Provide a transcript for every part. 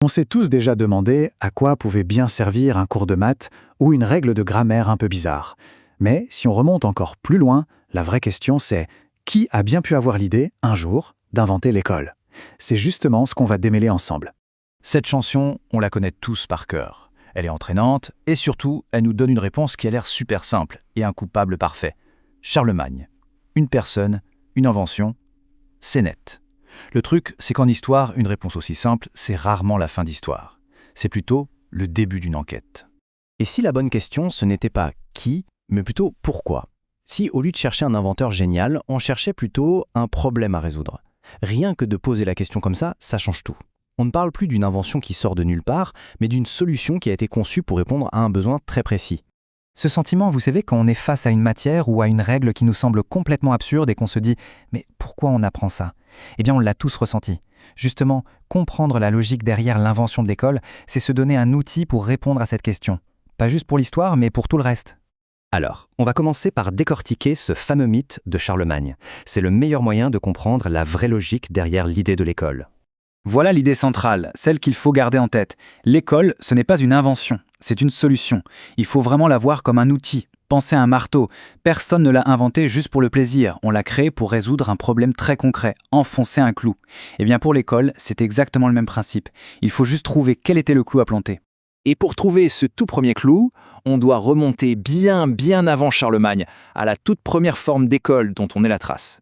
On s'est tous déjà demandé à quoi pouvait bien servir un cours de maths ou une règle de grammaire un peu bizarre. Mais si on remonte encore plus loin, la vraie question c'est qui a bien pu avoir l'idée, un jour, d'inventer l'école? C'est justement ce qu'on va démêler ensemble. Cette chanson, on la connaît tous par cœur. Elle est entraînante et surtout, elle nous donne une réponse qui a l'air super simple et un coupable parfait. Charlemagne. Une personne, une invention, c'est net. Le truc, c'est qu'en histoire, une réponse aussi simple, c'est rarement la fin d'histoire. C'est plutôt le début d'une enquête. Et si la bonne question, ce n'était pas qui, mais plutôt pourquoi? Si, au lieu de chercher un inventeur génial, on cherchait plutôt un problème à résoudre. Rien que de poser la question comme ça change tout. On ne parle plus d'une invention qui sort de nulle part, mais d'une solution qui a été conçue pour répondre à un besoin très précis. Ce sentiment, vous savez, quand on est face à une matière ou à une règle qui nous semble complètement absurde et qu'on se dit « mais pourquoi on apprend ça ?» Eh bien, on l'a tous ressenti. Justement, comprendre la logique derrière l'invention de l'école, c'est se donner un outil pour répondre à cette question. Pas juste pour l'histoire, mais pour tout le reste. Alors, on va commencer par décortiquer ce fameux mythe de Charlemagne. C'est le meilleur moyen de comprendre la vraie logique derrière l'idée de l'école. Voilà l'idée centrale, celle qu'il faut garder en tête. L'école, ce n'est pas une invention, c'est une solution. Il faut vraiment la voir comme un outil. Pensez à un marteau. Personne ne l'a inventé juste pour le plaisir. On l'a créé pour résoudre un problème très concret, enfoncer un clou. Eh bien pour l'école, c'est exactement le même principe. Il faut juste trouver quel était le clou à planter. Et pour trouver ce tout premier clou, on doit remonter bien avant Charlemagne, à la toute première forme d'école dont on ait la trace.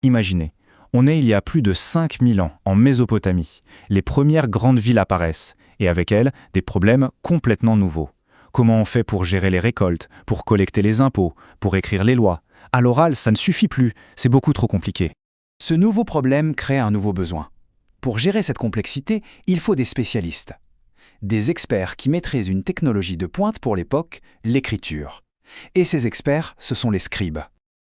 Imaginez, on est il y a plus de 5000 ans, en Mésopotamie. Les premières grandes villes apparaissent, et avec elles, des problèmes complètement nouveaux. Comment on fait pour gérer les récoltes, pour collecter les impôts, pour écrire les lois? À l'oral, ça ne suffit plus, c'est beaucoup trop compliqué. Ce nouveau problème crée un nouveau besoin. Pour gérer cette complexité, il faut des spécialistes. Des experts qui maîtrisent une technologie de pointe pour l'époque, l'écriture. Et ces experts, ce sont les scribes.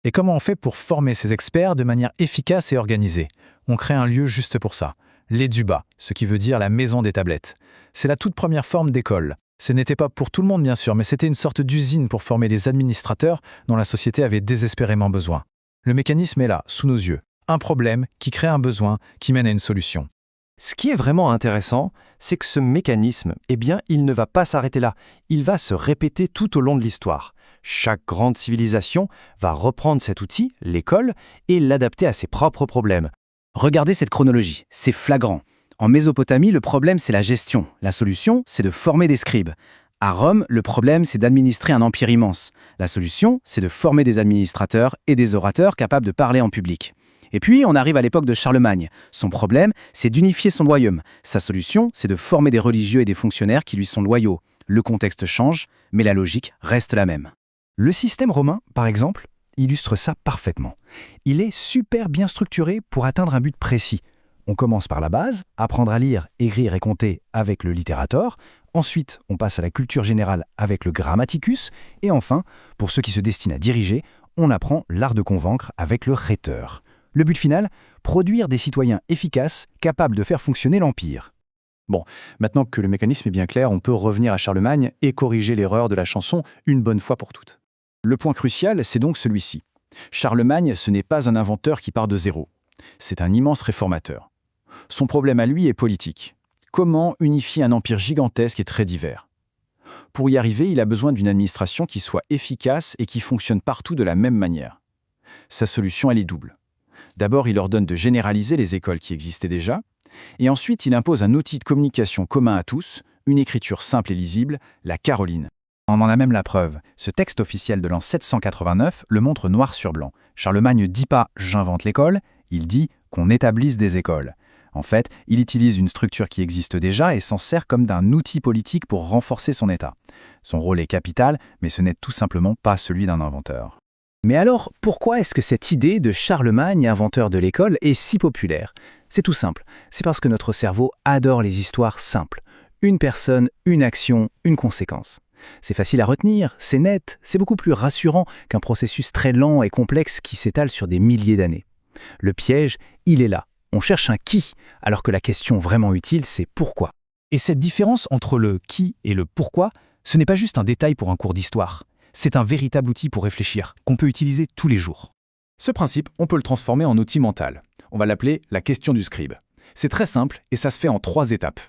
Et comment on fait pour former ces experts de manière efficace et organisée? On crée un lieu juste pour ça, l'Éduba, ce qui veut dire la maison des tablettes. C'est la toute première forme d'école. Ce n'était pas pour tout le monde bien sûr, mais c'était une sorte d'usine pour former des administrateurs dont la société avait désespérément besoin. Le mécanisme est là, sous nos yeux. Un problème qui crée un besoin, qui mène à une solution. Ce qui est vraiment intéressant, c'est que ce mécanisme, il ne va pas s'arrêter là. Il va se répéter tout au long de l'histoire. Chaque grande civilisation va reprendre cet outil, l'école, et l'adapter à ses propres problèmes. Regardez cette chronologie, c'est flagrant. En Mésopotamie, le problème, c'est la gestion. La solution, c'est de former des scribes. À Rome, le problème, c'est d'administrer un empire immense. La solution, c'est de former des administrateurs et des orateurs capables de parler en public. Et puis, on arrive à l'époque de Charlemagne. Son problème, c'est d'unifier son royaume. Sa solution, c'est de former des religieux et des fonctionnaires qui lui sont loyaux. Le contexte change, mais la logique reste la même. Le système romain, par exemple, illustre ça parfaitement. Il est super bien structuré pour atteindre un but précis. On commence par la base, apprendre à lire, écrire et compter avec le littérateur. Ensuite, on passe à la culture générale avec le grammaticus. Et enfin, pour ceux qui se destinent à diriger, on apprend l'art de convaincre avec le rhéteur. Le but final, produire des citoyens efficaces, capables de faire fonctionner l'empire. Bon, maintenant que le mécanisme est bien clair, on peut revenir à Charlemagne et corriger l'erreur de la chanson une bonne fois pour toutes. Le point crucial, c'est donc celui-ci. Charlemagne, ce n'est pas un inventeur qui part de zéro. C'est un immense réformateur. Son problème à lui est politique. Comment unifier un empire gigantesque et très divers? Pour y arriver, il a besoin d'une administration qui soit efficace et qui fonctionne partout de la même manière. Sa solution, elle est double. D'abord, il ordonne de généraliser les écoles qui existaient déjà, et ensuite, il impose un outil de communication commun à tous, une écriture simple et lisible, la Caroline. On en a même la preuve. Ce texte officiel de l'an 789 le montre noir sur blanc. Charlemagne ne dit pas « j'invente l'école », il dit qu'on établisse des écoles. En fait, il utilise une structure qui existe déjà et s'en sert comme d'un outil politique pour renforcer son État. Son rôle est capital, mais ce n'est tout simplement pas celui d'un inventeur. Mais alors, pourquoi est-ce que cette idée de Charlemagne, inventeur de l'école, est si populaire? C'est tout simple. C'est parce que notre cerveau adore les histoires simples. Une personne, une action, une conséquence. C'est facile à retenir, c'est net, c'est beaucoup plus rassurant qu'un processus très lent et complexe qui s'étale sur des milliers d'années. Le piège, il est là. On cherche un qui, alors que la question vraiment utile, c'est pourquoi. Et cette différence entre le qui et le pourquoi, ce n'est pas juste un détail pour un cours d'histoire. C'est un véritable outil pour réfléchir, qu'on peut utiliser tous les jours. Ce principe, on peut le transformer en outil mental. On va l'appeler la question du scribe. C'est très simple et ça se fait en 3 étapes.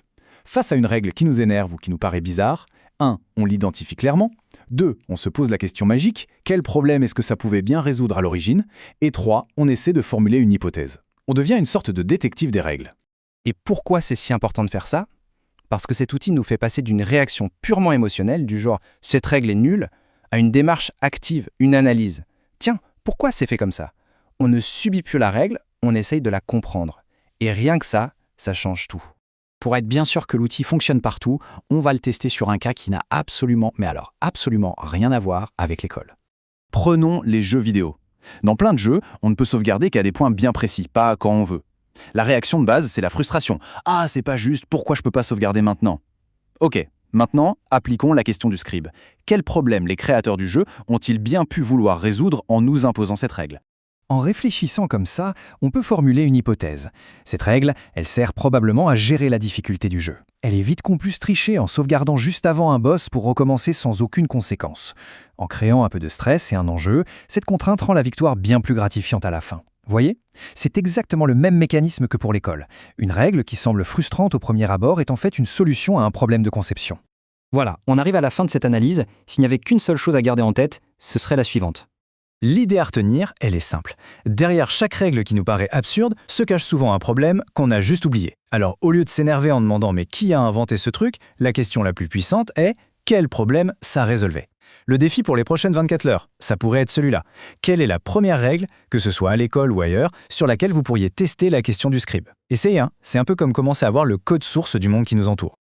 Face à une règle qui nous énerve ou qui nous paraît bizarre, 1. On l'identifie clairement. 2. On se pose la question magique, quel problème est-ce que ça pouvait bien résoudre à l'origine? Et 3. On essaie de formuler une hypothèse. On devient une sorte de détective des règles. Et pourquoi c'est si important de faire ça? Parce que cet outil nous fait passer d'une réaction purement émotionnelle, du genre « cette règle est nulle », à une démarche active, une analyse. Tiens, pourquoi c'est fait comme ça? On ne subit plus la règle, on essaye de la comprendre. Et rien que ça change tout. Pour être bien sûr que l'outil fonctionne partout, on va le tester sur un cas qui n'a absolument rien à voir avec l'école. Prenons les jeux vidéo. Dans plein de jeux, on ne peut sauvegarder qu'à des points bien précis, pas quand on veut. La réaction de base, c'est la frustration. « Ah, c'est pas juste, pourquoi je peux pas sauvegarder maintenant ?» Ok, maintenant, appliquons la question du scribe. Quel problème les créateurs du jeu ont-ils bien pu vouloir résoudre en nous imposant cette règle? En réfléchissant comme ça, on peut formuler une hypothèse. Cette règle, elle sert probablement à gérer la difficulté du jeu. Elle évite qu'on puisse tricher en sauvegardant juste avant un boss pour recommencer sans aucune conséquence. En créant un peu de stress et un enjeu, cette contrainte rend la victoire bien plus gratifiante à la fin. Voyez? C'est exactement le même mécanisme que pour l'école. Une règle qui semble frustrante au premier abord est en fait une solution à un problème de conception. Voilà, on arrive à la fin de cette analyse. S'il n'y avait qu'une seule chose à garder en tête, ce serait la suivante. L'idée à retenir, elle est simple. Derrière chaque règle qui nous paraît absurde, se cache souvent un problème qu'on a juste oublié. Alors au lieu de s'énerver en demandant « mais qui a inventé ce truc ?», la question la plus puissante est « quel problème ça résolvait ?» Le défi pour les prochaines 24 heures, ça pourrait être celui-là. Quelle est la première règle, que ce soit à l'école ou ailleurs, sur laquelle vous pourriez tester la question du scribe? Essayez, hein, c'est un peu comme commencer à voir le code source du monde qui nous entoure.